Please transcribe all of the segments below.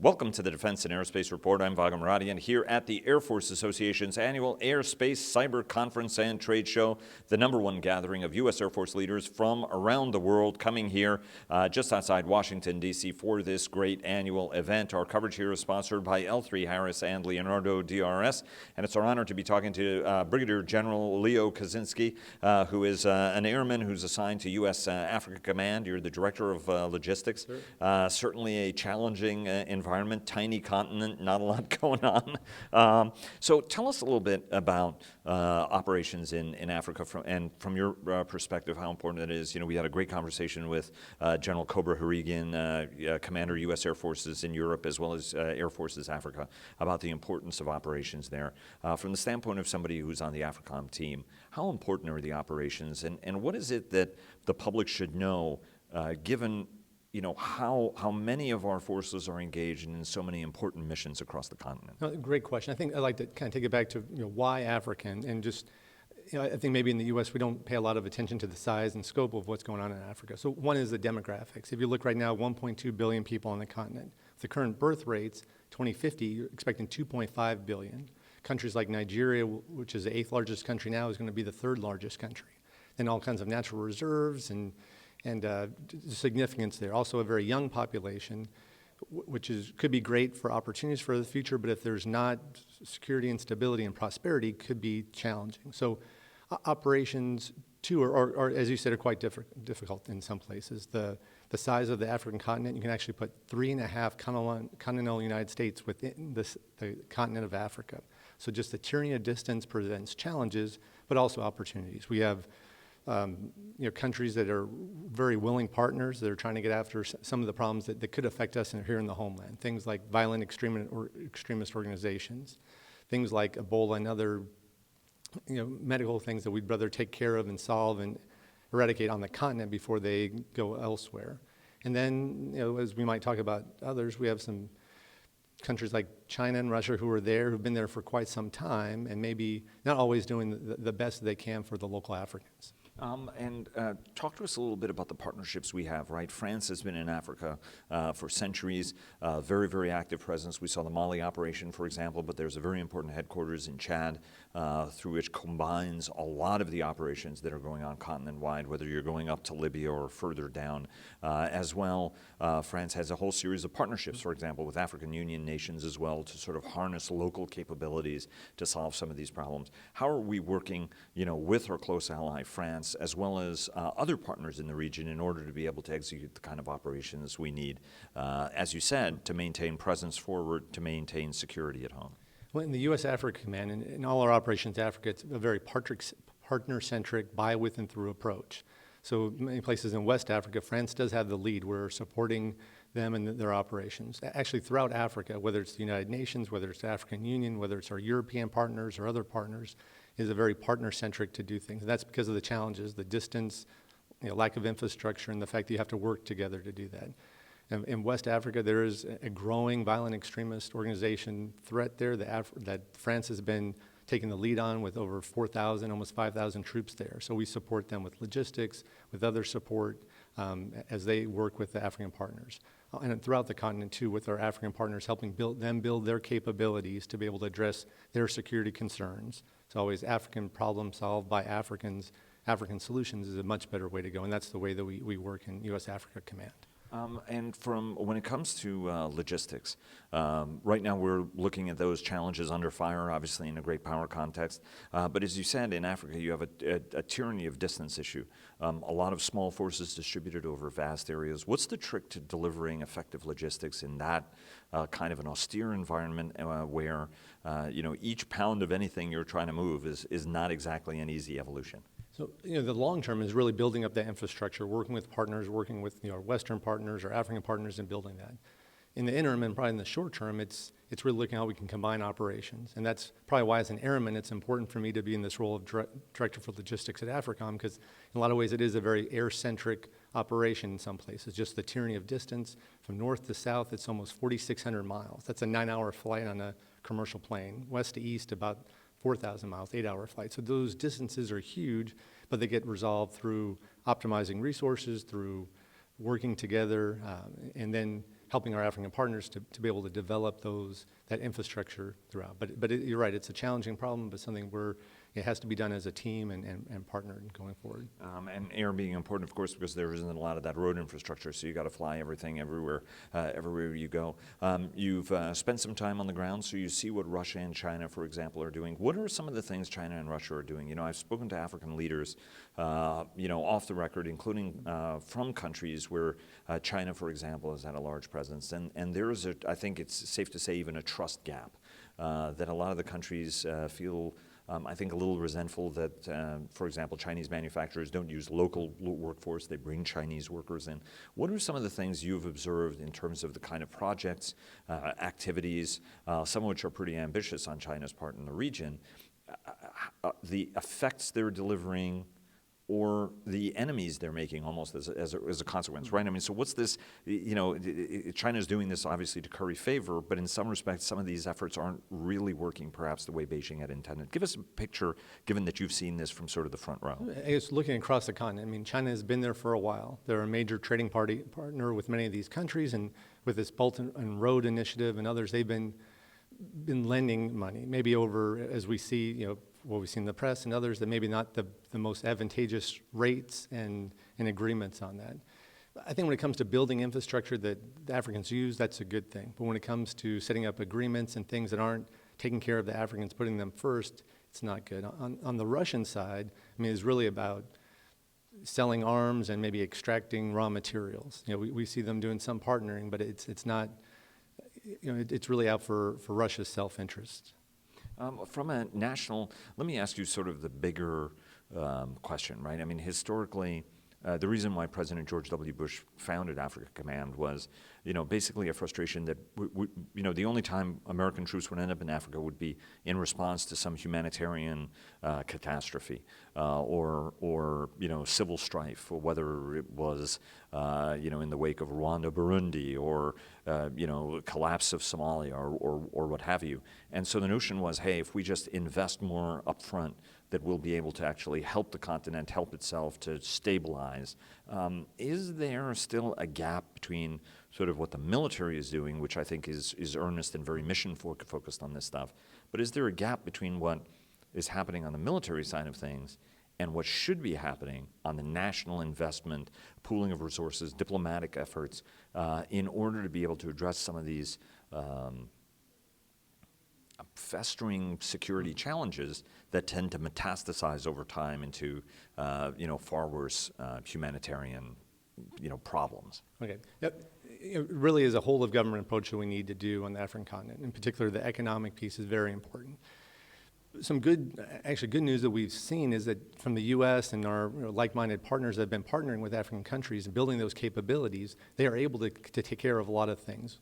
Welcome to the Defense and Aerospace Report. I'm Vago Muradian here at the Air Force Association's annual Aerospace Cyber Conference and Trade Show, the #1 gathering of U.S. Air Force leaders from around the world coming here just outside Washington, D.C. for this great annual event. Our coverage here is sponsored by L3 Harris and Leonardo DRS, and it's our honor to be talking to Brigadier General Leo Kosinski, who is an airman who's assigned to U.S. Africa Command. You're the Director of Logistics. Sure. Certainly a challenging environment, tiny continent, not a lot going on. So tell us a little bit about operations in Africa from your perspective, how important it is. You know, we had a great conversation with General Cobra Harigian, Commander U.S. Air Forces in Europe as well as Air Forces Africa, about the importance of operations there. From the standpoint of somebody who's on the AFRICOM team, how important are the operations and what is it that the public should know given how many of our forces are engaged in so many important missions across the continent? Great question. I think I'd like to kind of take it back to why Africa, and just I think maybe in the U.S. we don't pay a lot of attention to the size and scope of what's going on in Africa. So one is the demographics. If you look right now, 1.2 billion people on the continent. The current birth rates, 2050, you're expecting 2.5 billion. Countries like Nigeria, which is the 8th largest country now, is going to be the 3rd largest country. And all kinds of natural reserves and significance there. Also a very young population, which could be great for opportunities for the future, but if there's not security and stability and prosperity, could be challenging. So operations too are, as you said, are quite difficult in some places. The size of the African continent, you can actually put 3.5 continental United States within the continent of Africa. So just the tyranny of distance presents challenges, but also opportunities. We have countries that are very willing partners that are trying to get after some of the problems that could affect us here in the homeland. Things like violent extremist organizations, things like Ebola and other medical things that we'd rather take care of and solve and eradicate on the continent before they go elsewhere. And then, as we might talk about others, we have some countries like China and Russia who've been there for quite some time, and maybe not always doing the best they can for the local Africans. Talk to us a little bit about the partnerships we have, right? France has been in Africa for centuries, very, very active presence. We saw the Mali operation, for example, but there's a very important headquarters in Chad through which combines a lot of the operations that are going on continent-wide, whether you're going up to Libya or further down. As well, France has a whole series of partnerships, for example, with African Union nations as well to sort of harness local capabilities to solve some of these problems. How are we working, with our close ally, France, as well as other partners in the region in order to be able to execute the kind of operations we need, as you said, to maintain presence forward, to maintain security at home? Well, in the U.S. Africa Command, and in all our operations in Africa, it's a very partner-centric, by, with, and through approach. So many places in West Africa, France does have the lead. We're supporting them and their operations. Actually, throughout Africa, whether it's the United Nations, whether it's the African Union, whether it's our European partners or other partners, is a very partner-centric to do things. And that's because of the challenges, the distance, lack of infrastructure, and the fact that you have to work together to do that. In West Africa, there is a growing violent extremist organization threat there that France has been taking the lead on with over 4,000, almost 5,000 troops there. So we support them with logistics, with other support as they work with the African partners. And throughout the continent too, with our African partners, helping build their capabilities to be able to address their security concerns. It's always African problem solved by Africans. African solutions is a much better way to go, and that's the way that we work in U.S. Africa Command. And when it comes to logistics, right now we're looking at those challenges under fire, obviously in a great power context. But as you said, in Africa you have a tyranny of distance issue. A lot of small forces distributed over vast areas. What's the trick to delivering effective logistics in that kind of an austere environment where each pound of anything you're trying to move is not exactly an easy evolution? So, the long term is really building up that infrastructure, working with partners, working with our Western partners or African partners and building that. In the interim and probably in the short term, it's really looking at how we can combine operations. And that's probably why as an airman, it's important for me to be in this role of Director for Logistics at AFRICOM, because in a lot of ways it is a very air-centric operation in some places. Just the tyranny of distance from north to south, it's almost 4,600 miles. That's a 9-hour flight on a commercial plane. West to east, about 4,000 miles, 8-hour flight. So those distances are huge, but they get resolved through optimizing resources, through working together, and then helping our African partners to be able to develop that infrastructure throughout. But you're right, it's a challenging problem, but something it has to be done as a team and partnered going forward. And air being important, of course, because there isn't a lot of that road infrastructure, so you got to fly everything everywhere you go. You've spent some time on the ground, so you see what Russia and China, for example, are doing. What are some of the things China and Russia are doing? You know, I've spoken to African leaders, off the record, including from countries where China, for example, has had a large presence, and there is, I think it's safe to say, even a trust gap that a lot of the countries feel. I think a little resentful that, for example, Chinese manufacturers don't use local workforce, they bring Chinese workers in. What are some of the things you've observed in terms of the kind of projects, activities, some of which are pretty ambitious on China's part in the region, the effects they're delivering or the enemies they're making almost as a consequence, right? I mean, so what's this, China's doing this obviously to curry favor, but in some respects, some of these efforts aren't really working perhaps the way Beijing had intended. Give us a picture, given that you've seen this from sort of the front row. It's looking across the continent. I mean, China has been there for a while. They're a major trading partner with many of these countries, and with this Belt and Road Initiative and others, they've been lending money, maybe over, as we see, what we've seen in the press and others, that maybe not the most advantageous rates and agreements on that. I think when it comes to building infrastructure that the Africans use, that's a good thing. But when it comes to setting up agreements and things that aren't taking care of the Africans, putting them first, it's not good. On the Russian side, I mean, it's really about selling arms and maybe extracting raw materials. We see them doing some partnering, but it's not, it's really out for Russia's self-interest. From a national, let me ask you sort of the bigger question, right? I mean, historically, the reason why President George W. Bush founded Africa Command was, basically a frustration that, the only time American troops would end up in Africa would be in response to some humanitarian catastrophe or civil strife, or whether it was, in the wake of Rwanda, Burundi, or, collapse of Somalia or what have you. And so the notion was, hey, if we just invest more upfront, that we'll be able to actually help the continent, help itself to stabilize. Is there still a gap between sort of what the military is doing, which I think is earnest and very mission-focused on this stuff, but is there a gap between what is happening on the military side of things and what should be happening on the national investment, pooling of resources, diplomatic efforts, in order to be able to address some of these festering security challenges that tend to metastasize over time into, far worse humanitarian, problems? Okay. Yep. It really is a whole of government approach that we need to do on the African continent. In particular, the economic piece is very important. Some good news that we've seen is that from the U.S. and our like-minded partners that have been partnering with African countries and building those capabilities, they are able to take care of a lot of things.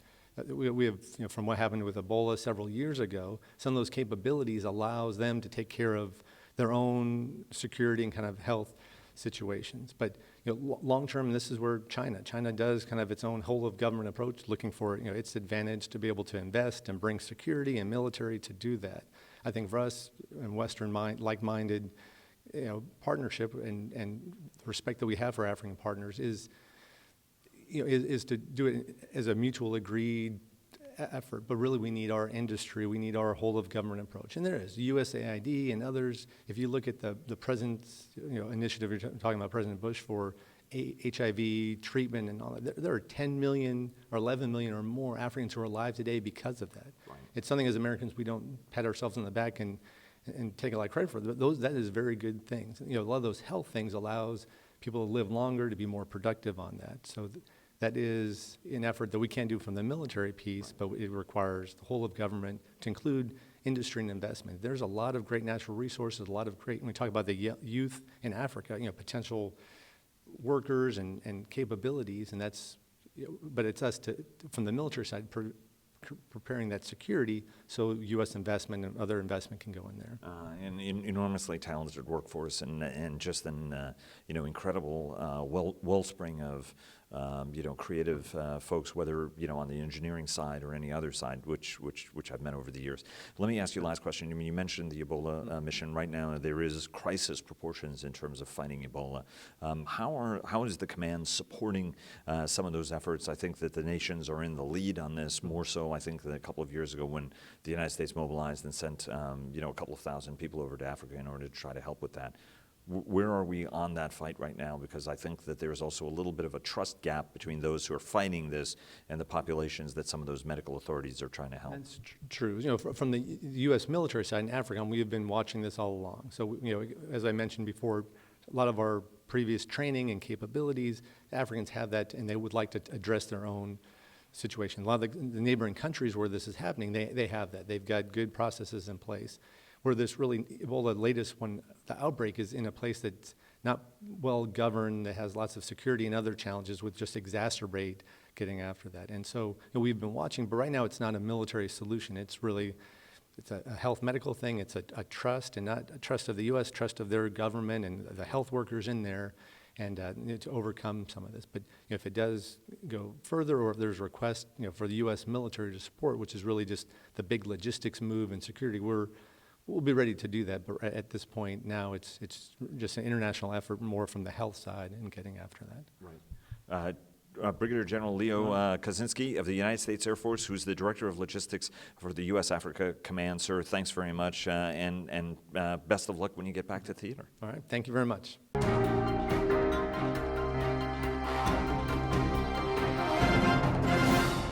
We have, from what happened with Ebola several years ago, some of those capabilities allows them to take care of their own security and kind of health situations. But long term, this is where China does kind of its own whole of government approach, looking for its advantage to be able to invest and bring security and military to do that. I think for us and Western like-minded partnership and respect that we have for African partners is to do it as a mutual agreed effort. But really, we need our industry, we need our whole of government approach. And there is USAID and others. If you look at the president's initiative, you're talking about President Bush for HIV treatment and all that, there are 10 million or 11 million or more Africans who are alive today because of that. Right. It's something as Americans we don't pat ourselves on the back and take a lot of credit for. That is very good things. A lot of those health things allows people to live longer, to be more productive on that. So that is an effort that we can't do from the military piece, but it requires the whole of government to include industry and investment. There's a lot of great natural resources, a lot of great, when we talk about the youth in Africa, potential workers and capabilities, and that's, but it's us from the military side, preparing that security so U.S. investment and other investment can go in there. An enormously talented workforce and just an incredible wellspring of creative folks, whether on the engineering side or any other side, which I've met over the years. Let me ask you the last question. I mean, you mentioned the Ebola mission. Right now, there is crisis proportions in terms of fighting Ebola. How is the command supporting some of those efforts? I think that the nations are in the lead on this more so. I think that a couple of years ago, when the United States mobilized and sent a couple of thousand people over to Africa in order to try to help with that. Where are we on that fight right now? Because I think that there's also a little bit of a trust gap between those who are fighting this and the populations that some of those medical authorities are trying to help. That's true. From the U.S. military side in Africa, we have been watching this all along. So, as I mentioned before, a lot of our previous training and capabilities, the Africans have that, and they would like to address their own situation. A lot of the neighboring countries where this is happening, they have that. They've got good processes in place. Where this really, Ebola, latest one, the outbreak is in a place that's not well governed, that has lots of security and other challenges, which just exacerbate getting after that. And so we've been watching, but right now it's not a military solution. It's a health medical thing. It's a trust, and not a trust of the U.S., trust of their government and the health workers in there, and to overcome some of this. But if it does go further, or if there's requests for the U.S. military to support, which is really just the big logistics move and security, we'll be ready to do that, but at this point now, it's just an international effort more from the health side and getting after that. Right. Brigadier General Leo Kosinski of the United States Air Force, who's the Director of Logistics for the U.S. Africa Command. Sir, thanks very much, and best of luck when you get back to theater. All right. Thank you very much.